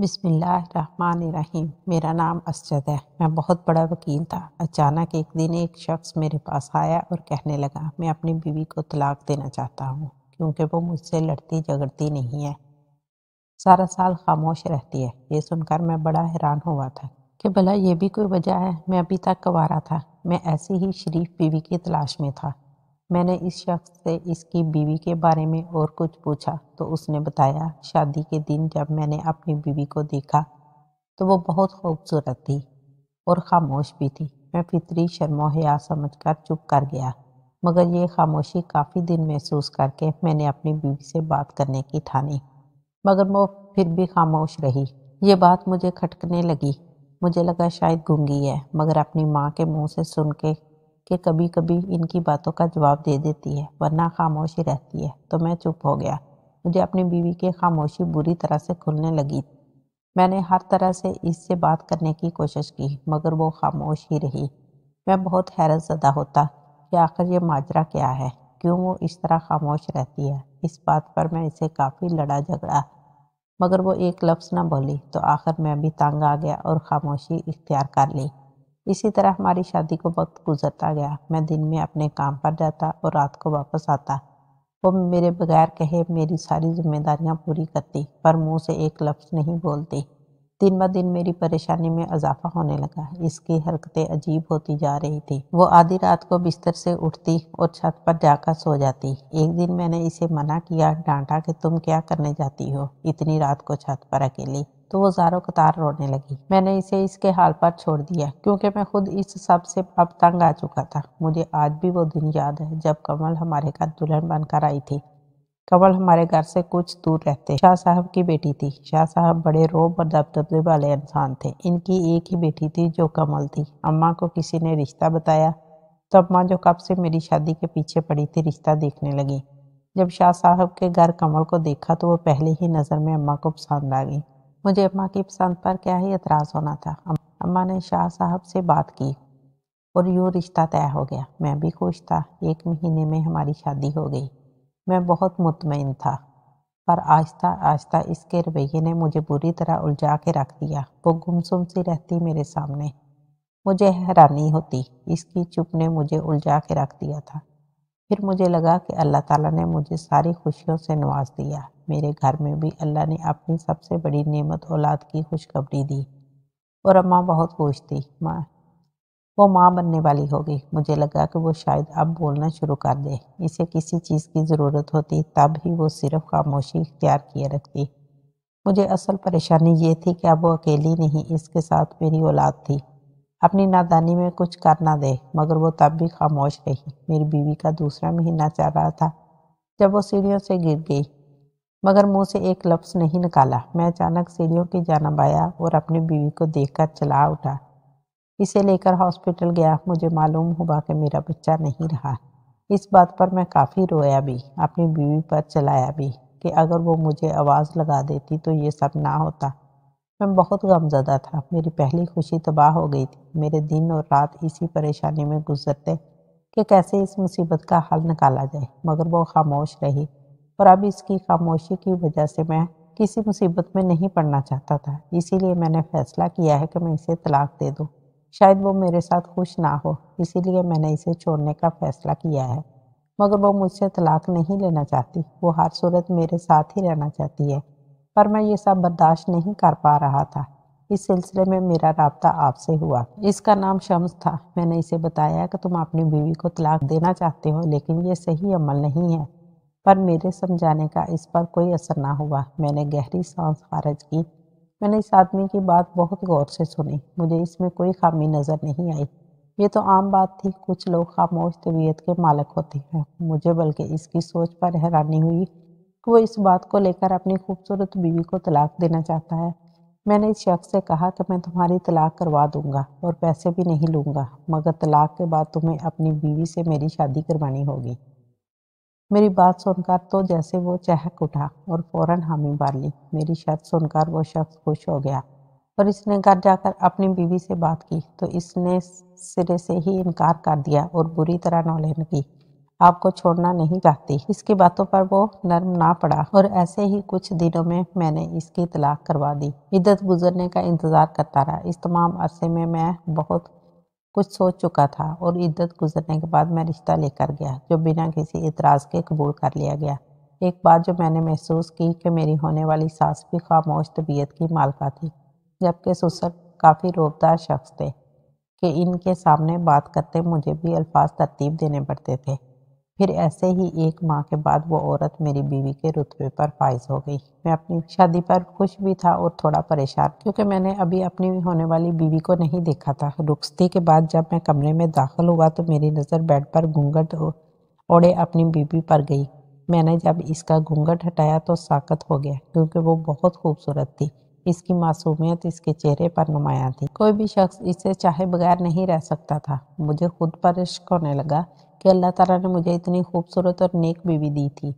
بسم اللہ الرحمن الرحیم۔ میرا نام اسجد ہے۔ میں بہت بڑا وکیل تھا۔ اچانک ایک دن ایک شخص میرے پاس آیا اور کہنے لگا میں اپنی بیوی کو طلاق دینا چاہتا ہوں کیونکہ وہ مجھ سے لڑتی جھگڑتی نہیں ہے، سارا سال خاموش رہتی ہے۔ یہ سن کر میں بڑا حیران ہوا تھا کہ بھلا یہ بھی کوئی وجہ ہے۔ میں ابھی تک کنوارا تھا۔ میں ایسی ہی شریف بیوی کی تلاش میں تھا۔ میں نے اس شخص سے اس کی بیوی کے بارے میں اور کچھ پوچھا تو اس نے بتایا شادی کے دن جب میں نے اپنی بیوی کو دیکھا تو وہ بہت خوبصورت تھی اور خاموش بھی تھی۔ میں فطری شرم و حیا سمجھ کر چپ کر گیا، مگر یہ خاموشی کافی دن محسوس کر کے میں نے اپنی بیوی سے بات کرنے کی ٹھانی، مگر وہ پھر بھی خاموش رہی۔ یہ بات مجھے کھٹکنے لگی۔ مجھے لگا شاید گونگی ہے، مگر اپنی ماں کے منہ سے سن کے کہ کبھی کبھی ان کی باتوں کا جواب دے دیتی ہے ورنہ خاموش ہی رہتی ہے، تو میں چپ ہو گیا۔ مجھے اپنی بیوی کی خاموشی بری طرح سے کھلنے لگی۔ میں نے ہر طرح سے اس سے بات کرنے کی کوشش کی مگر وہ خاموش ہی رہی۔ میں بہت حیرت زدہ ہوتا کہ آخر یہ ماجرا کیا ہے، کیوں وہ اس طرح خاموش رہتی ہے۔ اس بات پر میں اسے کافی لڑا جھگڑا مگر وہ ایک لفظ نہ بولی، تو آخر میں بھی تنگ آ گیا اور خاموشی اختیار کر لی۔ اسی طرح ہماری شادی کو وقت گزرتا گیا۔ میں دن میں اپنے کام پر جاتا اور رات کو واپس آتا۔ وہ میرے بغیر کہے میری ساری ذمہ داریاں پوری کرتی، پر منہ سے ایک لفظ نہیں بولتی۔ دن بہ دن میری پریشانی میں اضافہ ہونے لگا۔ اس کی حرکتیں عجیب ہوتی جا رہی تھی۔ وہ آدھی رات کو بستر سے اٹھتی اور چھت پر جا کر سو جاتی۔ ایک دن میں نے اسے منع کیا، ڈانٹا کہ تم کیا کرنے جاتی ہو اتنی رات کو چھت پر اکیلی، تو وہ زاروں قطار رونے لگی۔ میں نے اسے اس کے حال پر چھوڑ دیا کیونکہ میں خود اس سب سے اب تنگ آ چکا تھا۔ مجھے آج بھی وہ دن یاد ہے جب کمل ہمارے گھر دلہن بن کر آئی تھی۔ کمل ہمارے گھر سے کچھ دور رہتے شاہ صاحب کی بیٹی تھی۔ شاہ صاحب بڑے روب اور دبدبے والے انسان تھے۔ ان کی ایک ہی بیٹی تھی جو کمل تھی۔ اماں کو کسی نے رشتہ بتایا تو اماں جو کب سے میری شادی کے پیچھے پڑی تھی رشتہ دیکھنے لگی۔ جب شاہ صاحب کے گھر کمل کو دیکھا تو وہ پہلی ہی نظر میں اماں کو پسند آ گئی۔ مجھے اماں کی پسند پر کیا ہی اعتراض ہونا تھا۔ اماں نے شاہ صاحب سے بات کی اور یوں رشتہ طے ہو گیا۔ میں بھی خوش تھا۔ 1 مہینے میں ہماری شادی ہو گئی۔ میں بہت مطمئن تھا، پر آہستہ آہستہ اس کے رویے نے مجھے بری طرح الجھا کے رکھ دیا۔ وہ گمسم سی رہتی میرے سامنے، مجھے حیرانی ہوتی۔ اس کی چپ نے مجھے الجھا کے رکھ دیا تھا۔ پھر مجھے لگا کہ اللہ تعالیٰ نے مجھے ساری خوشیوں سے نواز دیا۔ میرے گھر میں بھی اللہ نے اپنی سب سے بڑی نعمت اولاد کی خوشخبری دی اور اماں بہت خوش تھی۔ وہ ماں بننے والی ہو گئی۔ مجھے لگا کہ وہ شاید اب بولنا شروع کر دے۔ اسے کسی چیز کی ضرورت ہوتی تب ہی وہ صرف خاموشی اختیار کیے رکھتی۔ مجھے اصل پریشانی یہ تھی کہ اب وہ اکیلی نہیں، اس کے ساتھ میری اولاد تھی۔ اپنی نادانی میں کچھ کر نہ دے، مگر وہ تب بھی خاموش رہی۔ میری بیوی کا دوسرا مہینہ چل رہا تھا جب وہ سیڑھیوں سے گر گئی، مگر منہ سے ایک لفظ نہیں نکالا۔ میں اچانک سیڑھیوں کی جانب آیا اور اپنی بیوی کو دیکھ کر چلا اٹھا۔ اسے لے کر ہاسپٹل گیا۔ مجھے معلوم ہوا کہ میرا بچہ نہیں رہا۔ اس بات پر میں کافی رویا بھی، اپنی بیوی پر چلایا بھی کہ اگر وہ مجھے آواز لگا دیتی تو یہ سب نہ ہوتا۔ میں بہت غمزدہ تھا۔ میری پہلی خوشی تباہ ہو گئی تھی۔ میرے دن اور رات اسی پریشانی میں گزرتے کہ کیسے اس مصیبت کا حل نکالا جائے، مگر وہ خاموش رہی اور اب اس کی خاموشی کی وجہ سے میں کسی مصیبت میں نہیں پڑنا چاہتا تھا۔ اسی لیے میں نے فیصلہ کیا ہے کہ میں اسے طلاق دے دوں۔ شاید وہ میرے ساتھ خوش نہ ہو، اسی لیے میں نے اسے چھوڑنے کا فیصلہ کیا ہے، مگر وہ مجھ سے طلاق نہیں لینا چاہتی۔ وہ ہر صورت میرے ساتھ ہی رہنا چاہتی ہے، پر میں یہ سب برداشت نہیں کر پا رہا تھا۔ اس سلسلے میں میرا رابطہ آپ سے ہوا۔ اس کا نام شمس تھا۔ میں نے اسے بتایا کہ تم اپنی بیوی کو طلاق دینا چاہتے ہو لیکن یہ صحیح عمل نہیں ہے، پر میرے سمجھانے کا اس پر کوئی اثر نہ ہوا۔ میں نے گہری سانس خارج کی۔ میں نے اس آدمی کی بات بہت غور سے سنی۔ مجھے اس میں کوئی خامی نظر نہیں آئی۔ یہ تو عام بات تھی، کچھ لوگ خاموش طبیعت کے مالک ہوتے ہیں۔ مجھے بلکہ اس کی سوچ پر حیرانی ہوئی کہ وہ اس بات کو لے کر اپنی خوبصورت بیوی کو طلاق دینا چاہتا ہے۔ میں نے اس شخص سے کہا کہ میں تمہاری طلاق کروا دوں گا اور پیسے بھی نہیں لوں گا، مگر طلاق کے بعد تمہیں اپنی بیوی سے میری شادی کروانی ہوگی۔ میری بات سن کر تو جیسے وہ چہک اٹھا اور فوراً حامی بھر لی۔ میری شرط سن کر وہ شخص خوش ہو گیا اور اس نے گھر جا کر اپنی بیوی سے بات کی تو اس نے سرے سے ہی انکار کر دیا اور بری طرح نالین کی۔ آپ کو چھوڑنا نہیں چاہتی۔ اس کی باتوں پر وہ نرم نہ پڑا اور ایسے ہی کچھ دنوں میں نے اس کی طلاق کروا دی۔ عدت گزرنے کا انتظار کرتا رہا۔ اس تمام عرصے میں بہت کچھ سوچ چکا تھا اور عدت گزرنے کے بعد میں رشتہ لے کر گیا جو بنا کسی اعتراض کے قبول کر لیا گیا۔ ایک بات جو میں نے محسوس کی کہ میری ہونے والی ساس بھی خاموش طبیعت کی مالکہ تھی، جبکہ سسر کافی روبدار شخص تھے کہ ان کے سامنے بات کرتے مجھے بھی الفاظ ترتیب دینے پڑتے تھے۔ پھر ایسے ہی ایک ماہ کے بعد وہ عورت میری بیوی کے رتبے پر فائز ہو گئی۔ میں اپنی شادی پر خوش بھی تھا اور تھوڑا پریشان کیونکہ میں نے ابھی اپنی ہونے والی بیوی کو نہیں دیکھا تھا۔ رخصتی کے بعد جب میں کمرے میں داخل ہوا تو میری نظر بیڈ پر گھونگھٹ اوڑھے اپنی بیوی پر گئی۔ میں نے جب اس کا گھونگھٹ ہٹایا تو ساکت ہو گیا کیونکہ وہ بہت خوبصورت تھی۔ اس کی معصومیت اس کے چہرے پر نمایاں تھی۔ کوئی بھی شخص اسے چاہے بغیر نہیں رہ سکتا تھا۔ مجھے خود پر عشق ہونے لگا کہ اللہ تعالیٰ نے مجھے اتنی خوبصورت اور نیک بیوی دی تھی۔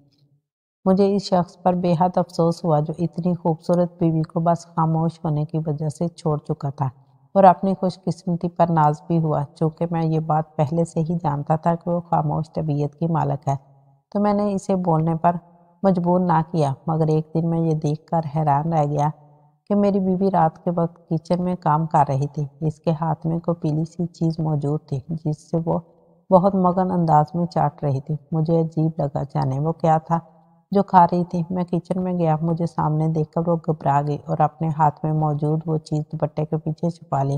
مجھے اس شخص پر بے حد افسوس ہوا جو اتنی خوبصورت بیوی کو بس خاموش ہونے کی وجہ سے چھوڑ چکا تھا، اور اپنی خوش قسمتی پر ناز بھی ہوا چونکہ میں یہ بات پہلے سے ہی جانتا تھا کہ وہ خاموش طبیعت کی مالک ہے، تو میں نے اسے بولنے پر مجبور نہ کیا۔ مگر ایک دن میں یہ دیکھ کر حیران رہ گیا کہ میری بیوی رات کے وقت کچن میں کام کر رہی تھی۔ اس کے ہاتھ میں کوئی پیلی سی چیز موجود تھی جس سے وہ بہت مگن انداز میں چاٹ رہی تھی۔ مجھے عجیب لگا، جانے وہ کیا تھا جو کھا رہی تھی۔ میں کچن میں گیا، مجھے سامنے دیکھ کر وہ گھبرا گئی اور اپنے ہاتھ میں موجود وہ چیز دوپٹے کے پیچھے چھپا لی۔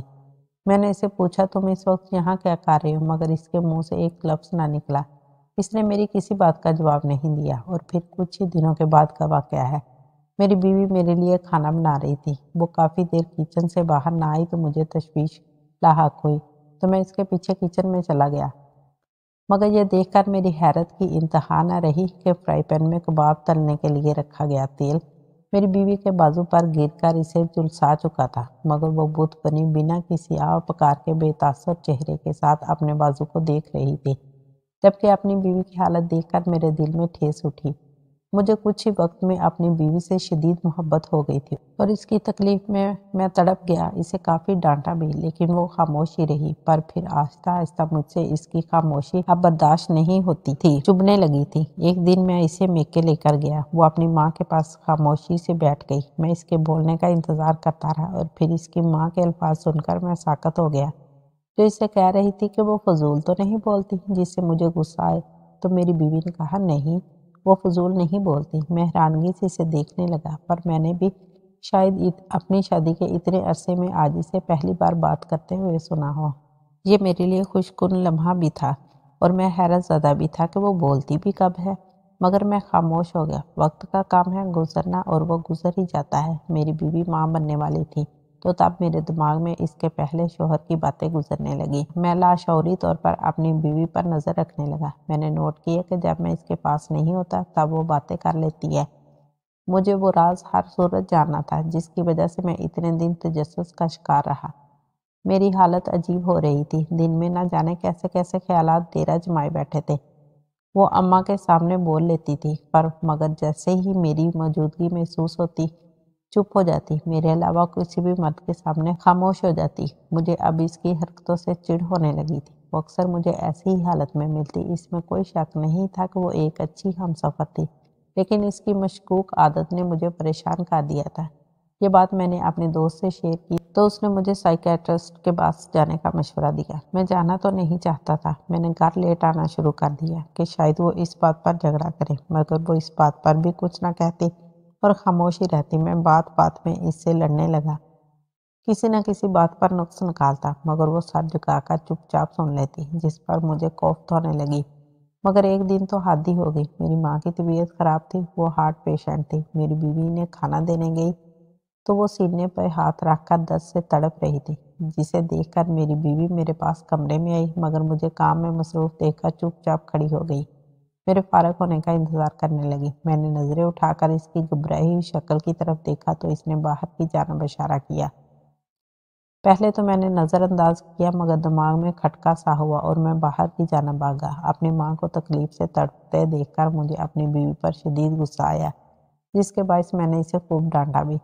میں نے اسے پوچھا تم اس وقت یہاں کیا کر رہی ہو، مگر اس کے منہ سے ایک لفظ نہ نکلا۔ اس نے میری کسی بات کا جواب نہیں دیا۔ اور پھر کچھ ہی دنوں کے بعد کا واقعہ ہے۔ میری بیوی میرے لیے کھانا بنا رہی تھی۔ وہ کافی دیر کچن سے باہر نہ آئی تو مجھے تشویش لاحق ہوئی، تو میں اس کے پیچھے کچن میں چلا گیا۔ مگر یہ دیکھ کر میری حیرت کی انتہا نہ رہی کہ فرائی پین میں کباب تلنے کے لیے رکھا گیا تیل میری بیوی کے بازو پر گر کر اسے جھلسا چکا تھا، مگر وہ بت بنی بنا کسی آہ پکار کے بے تاثر چہرے کے ساتھ اپنے بازو کو دیکھ رہی تھی، جبکہ اپنی بیوی کی حالت دیکھ کر میرے دل میں ٹھیس اٹھی۔ مجھے کچھ ہی وقت میں اپنی بیوی سے شدید محبت ہو گئی تھی اور اس کی تکلیف میں تڑپ گیا۔ اسے کافی ڈانٹا بھی لیکن وہ خاموش ہی رہی، پر پھر آہستہ آہستہ مجھ سے اس کی خاموشی اب برداشت نہیں ہوتی تھی، چبھنے لگی تھی۔ ایک دن میں اسے میکے لے کر گیا، وہ اپنی ماں کے پاس خاموشی سے بیٹھ گئی۔ میں اس کے بولنے کا انتظار کرتا رہا اور پھر اس کی ماں کے الفاظ سن کر میں ساکت ہو گیا، جو اسے کہہ رہی تھی کہ وہ فضول تو نہیں بولتی، جس سے مجھے غصہ آئے تو میری بیوی نے کہا نہیں، وہ فضول نہیں بولتی۔ میں حیرانگی سے اسے دیکھنے لگا، پر میں نے بھی شاید اپنی شادی کے اتنے عرصے میں آج اسے پہلی بار بات کرتے ہوئے سنا ہو۔ یہ میرے لیے خوش کن لمحہ بھی تھا اور میں حیرت زدہ بھی تھا کہ وہ بولتی بھی کب ہے، مگر میں خاموش ہو گیا۔ وقت کا کام ہے گزرنا اور وہ گزر ہی جاتا ہے۔ میری بیوی ماں بننے والی تھی تو تب میرے دماغ میں اس کے پہلے شوہر کی باتیں گزرنے لگی۔ میں لاشعوری طور پر اپنی بیوی پر نظر رکھنے لگا۔ میں نے نوٹ کیا کہ جب میں اس کے پاس نہیں ہوتا تب وہ باتیں کر لیتی ہے۔ مجھے وہ راز ہر صورت جاننا تھا جس کی وجہ سے میں اتنے دن تجسس کا شکار رہا۔ میری حالت عجیب ہو رہی تھی۔ دن میں نہ جانے کیسے کیسے خیالات ڈیرا جمائے بیٹھے تھے۔ وہ اماں کے سامنے بول لیتی تھی، مگر جیسے ہی میری موجودگی محسوس ہوتی چپ ہو جاتی، میرے علاوہ کسی بھی مرد کے سامنے خاموش ہو جاتی۔ مجھے اب اس کی حرکتوں سے چڑ ہونے لگی تھی۔ وہ اکثر مجھے ایسی ہی حالت میں ملتی۔ اس میں کوئی شک نہیں تھا کہ وہ ایک اچھی ہمسفر تھی، لیکن اس کی مشکوک عادت نے مجھے پریشان کر دیا تھا۔ یہ بات میں نے اپنے دوست سے شیئر کی تو اس نے مجھے سائیکیٹرسٹ کے پاس جانے کا مشورہ دیا۔ میں جانا تو نہیں چاہتا تھا۔ میں نے گھر لیٹ آنا شروع کر دیا کہ شاید وہ اس بات پر جھگڑا کرے، مگر وہ اس بات پر بھی کچھ نہ کہتی اور خاموش ہی رہتی۔ میں بات بات میں اس سے لڑنے لگا، کسی نہ کسی بات پر نقص نکالتا، مگر وہ سر جھکا کر چپ چاپ سن لیتی، جس پر مجھے کوفت ہونے لگی۔ مگر ایک دن تو حد ہی ہو گئی۔ میری ماں کی طبیعت خراب تھی، وہ ہارٹ پیشنٹ تھی۔ میری بیوی نے کھانا دینے گئی تو وہ سینے پہ ہاتھ رکھ کر درد سے تڑپ رہی تھی، جسے دیکھ کر میری بیوی میرے پاس کمرے میں آئی، مگر مجھے کام میں مصروف دیکھ کر چپ چاپ کھڑی ہو گئی، میرے فارغ ہونے کا انتظار کرنے لگی۔ میں نے نظریں اٹھا کر اس کی گھبرائی ہوئی شکل کی طرف دیکھا تو اس نے باہر کی جانب اشارہ کیا۔ پہلے تو میں نے نظر انداز کیا، مگر دماغ میں کھٹکا سا ہوا اور میں باہر کی جانب بھاگا۔ اپنی ماں کو تکلیف سے تڑپتے دیکھ کر مجھے اپنی بیوی پر شدید غصہ آیا، جس کے باعث میں نے اسے خوب ڈانٹا بھی،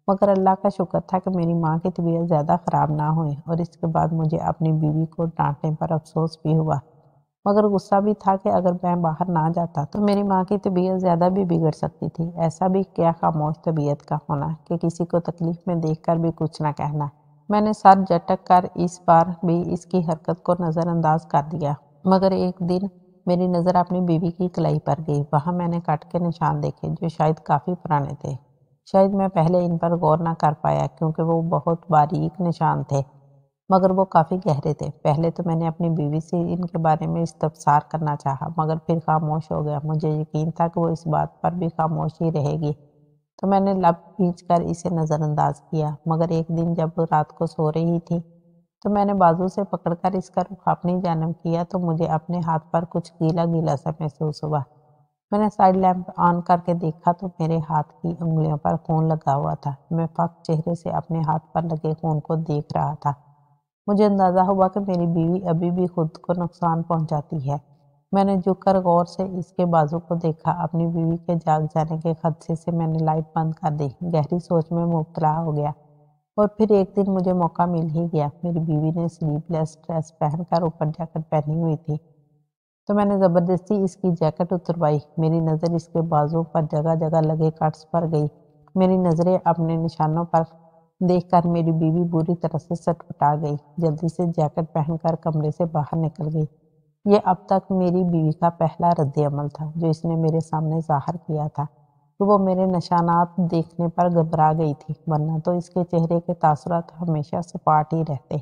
مگر اللہ کا شکر تھا کہ میری ماں کی طبیعت زیادہ خراب نہ ہوئی، اور اس کے بعد مجھے اپنی بیوی کو ڈانٹنے پر افسوس بھی ہوا مگر غصہ بھی تھا کہ اگر میں باہر نہ جاتا تو میری ماں کی طبیعت زیادہ بھی بگڑ سکتی تھی۔ ایسا بھی کیا خاموش طبیعت کا ہونا کہ کسی کو تکلیف میں دیکھ کر بھی کچھ نہ کہنا۔ میں نے سر جھٹک کر اس بار بھی اس کی حرکت کو نظر انداز کر دیا، مگر ایک دن میری نظر اپنی بیوی کی کلائی پر گئی۔ وہاں میں نے کٹ کے نشان دیکھے جو شاید کافی پرانے تھے۔ شاید میں پہلے ان پر غور نہ کر پایا کیونکہ وہ بہت باریک نشان تھے، مگر وہ کافی گہرے تھے۔ پہلے تو میں نے اپنی بیوی سے ان کے بارے میں استفسار کرنا چاہا، مگر پھر خاموش ہو گیا۔ مجھے یقین تھا کہ وہ اس بات پر بھی خاموش ہی رہے گی، تو میں نے لب کھینچ کر اسے نظر انداز کیا۔ مگر ایک دن جب وہ رات کو سو رہی تھی تو میں نے بازو سے پکڑ کر اس کا رخ اپنی جانب کیا تو مجھے اپنے ہاتھ پر کچھ گیلا گیلا سا محسوس ہوا۔ میں نے سائیڈ لیمپ آن کر کے دیکھا تو میرے ہاتھ کی انگلیوں پر خون لگا ہوا تھا۔ میں فقط چہرے سے اپنے ہاتھ پر لگے خون کو دیکھ رہا تھا۔ مجھے اندازہ ہوا کہ میری بیوی ابھی بھی خود کو نقصان پہنچاتی ہے۔ میں نے جھک کر غور سے اس کے بازو کو دیکھا۔ اپنی بیوی کے جاگ جانے کے خدشے سے میں نے لائٹ بند کر دی، گہری سوچ میں مبتلا ہو گیا۔ اور پھر ایک دن مجھے موقع مل ہی گیا۔ میری بیوی نے سلیپ لیس ڈریس پہن کر اوپر جیکٹ پہنی ہوئی تھی، تو میں نے زبردستی اس کی جیکٹ اتروائی۔ میری نظر اس کے بازو پر جگہ جگہ لگے کٹس پر گئی۔ میری نظریں اپنے نشانوں پر دیکھ کر میری بیوی بری طرح سے سٹپٹا گئی، جلدی سے جیکٹ پہن کر کمرے سے باہر نکل گئی۔ یہ اب تک میری بیوی کا پہلا رد عمل تھا جو اس نے میرے سامنے ظاہر کیا تھا کہ وہ میرے نشانات دیکھنے پر گھبرا گئی تھی، ورنہ تو اس کے چہرے کے تاثرات ہمیشہ سپاٹ ہی رہتے۔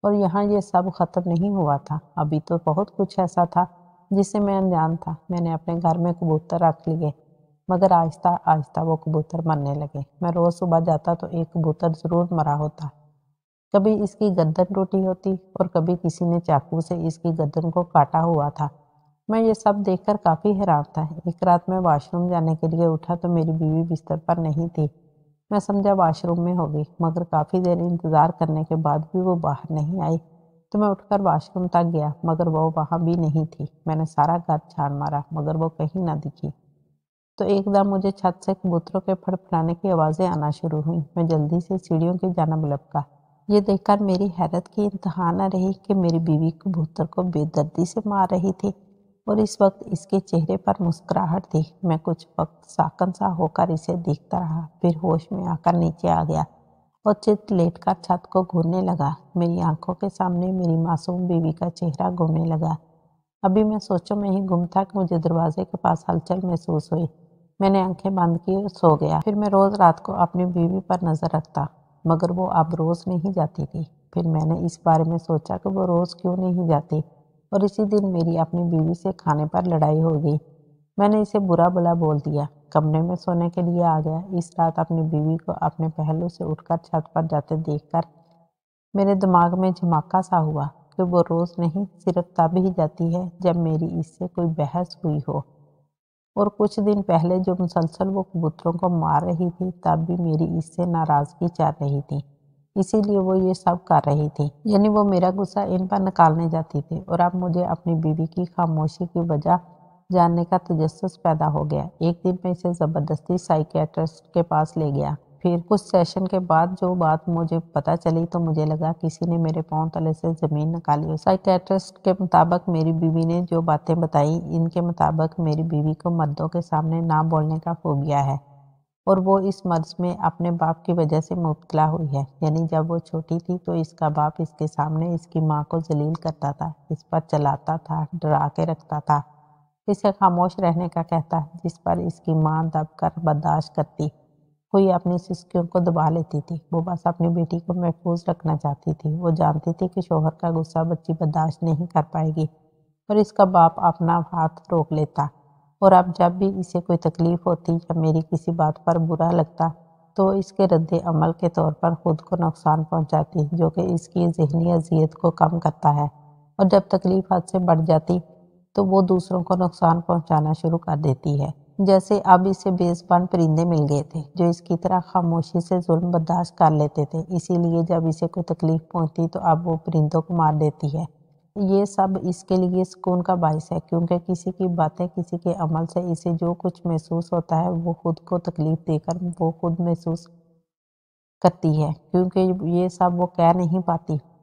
اور یہاں یہ سب ختم نہیں ہوا تھا، ابھی تو بہت کچھ ایسا تھا جس سے میں انجان تھا۔ میں نے اپنے گھر میں کبوتر رکھ لیے، مگر آہستہ آہستہ وہ کبوتر مرنے لگے۔ میں روز صبح جاتا تو ایک کبوتر ضرور مرا ہوتا۔ کبھی اس کی گردن ٹوٹی ہوتی اور کبھی کسی نے چاقو سے اس کی گردن کو کاٹا ہوا تھا۔ میں یہ سب دیکھ کر کافی حیران تھا۔ ایک رات میں واش روم جانے کے لیے اٹھا تو میری بیوی بستر پر نہیں تھی۔ میں سمجھا واش روم میں ہوگی، مگر کافی دیر انتظار کرنے کے بعد بھی وہ باہر نہیں آئی تو میں اٹھ کر واش روم تک گیا، مگر وہ وہاں بھی نہیں تھی۔ میں نے سارا گھر چھان مارا مگر وہ کہیں نہ دکھی۔ تو ایک دم مجھے چھت سے کبوتروں کے پھڑپھڑانے کی آوازیں آنا شروع ہوئیں۔ میں جلدی سے سیڑھیوں کی جانب لپکا۔ یہ دیکھ کر میری حیرت کی انتہا نہ رہی کہ میری بیوی کبوتر کو بے دردی سے مار رہی تھی اور اس وقت اس کے چہرے پر مسکراہٹ تھی۔ میں کچھ وقت ساکن سا ہو کر اسے دیکھتا رہا، پھر ہوش میں آ کر نیچے آ گیا اور چت لیٹ کر چھت کو گھورنے لگا۔ میری آنکھوں کے سامنے میری معصوم بیوی کا چہرہ گھومنے لگا۔ ابھی میں سوچوں میں ہی گم تھا کہ مجھے دروازے کے پاس ہلچل محسوس ہوئی۔ میں نے آنکھیں بند کی اور سو گیا۔ پھر میں روز رات کو اپنی بیوی پر نظر رکھتا، مگر وہ اب روز نہیں جاتی تھی۔ پھر میں نے اس بارے میں سوچا کہ وہ روز کیوں نہیں جاتی، اور اسی دن میری اپنی بیوی سے کھانے پر لڑائی ہو گئی۔ میں نے اسے برا بھلا بول دیا، کمرے میں سونے کے لیے آ گیا۔ اس رات اپنی بیوی کو اپنے پہلو سے اٹھ کر چھت پر جاتے دیکھ کر میرے دماغ میں جھماکا سا ہوا کہ وہ روز نہیں، صرف تب ہی جاتی ہے جب میری اس سے کوئی بحث ہوئی ہو۔ اور کچھ دن پہلے جو مسلسل وہ کبوتروں کو مار رہی تھی تب بھی میری اس سے ناراضگی چل رہی تھی، اسی لیے وہ یہ سب کر رہی تھی، یعنی وہ میرا غصہ ان پر نکالنے جاتی تھی۔ اور اب مجھے اپنی بیوی کی خاموشی کی وجہ جاننے کا تجسس پیدا ہو گیا۔ ایک دن میں اسے زبردستی سائیکیٹرسٹ کے پاس لے گیا۔ پھر کچھ سیشن کے بعد جو بات مجھے پتہ چلی تو مجھے لگا کسی نے میرے پاؤں تلے سے زمین نکالی۔ سائیکیٹرسٹ کے مطابق میری بیوی نے جو باتیں بتائیں، ان کے مطابق میری بیوی کو مردوں کے سامنے نہ بولنے کا فوبیا ہے، اور وہ اس مرض میں اپنے باپ کی وجہ سے مبتلا ہوئی ہے۔ یعنی جب وہ چھوٹی تھی تو اس کا باپ اس کے سامنے اس کی ماں کو ذلیل کرتا تھا، اس پر چلاتا تھا، ڈرا کے رکھتا تھا، اسے خاموش رہنے کا کہتا، جس پر اس کی ماں دب کر برداشت کرتی ہوئی اپنی سسکیوں کو دبا لیتی تھی۔ وہ بس اپنی بیٹی کو محفوظ رکھنا چاہتی تھی۔ وہ جانتی تھی کہ شوہر کا غصہ بچی برداشت نہیں کر پائے گی، اور اس کا باپ اپنا ہاتھ روک لیتا۔ اور اب جب بھی اسے کوئی تکلیف ہوتی یا میری کسی بات پر برا لگتا تو اس کے رد عمل کے طور پر خود کو نقصان پہنچاتی، جو کہ اس کی ذہنی اذیت کو کم کرتا ہے، اور جب تکلیف حد سے بڑھ جاتی تو وہ دوسروں کو نقصان پہنچانا شروع کر دیتی ہے۔ جیسے اب اسے بے زبان پرندے مل گئے تھے جو اس کی طرح خاموشی سے ظلم برداشت کر لیتے تھے، اسی لیے جب اسے کوئی تکلیف پہنچتی تو اب وہ پرندوں کو مار دیتی ہے۔ یہ سب اس کے لیے سکون کا باعث ہے، کیونکہ کسی کی باتیں، کسی کے عمل سے اسے جو کچھ محسوس ہوتا ہے وہ خود کو تکلیف دے کر وہ خود محسوس کرتی ہے، کیونکہ یہ سب وہ کہہ نہیں پاتی۔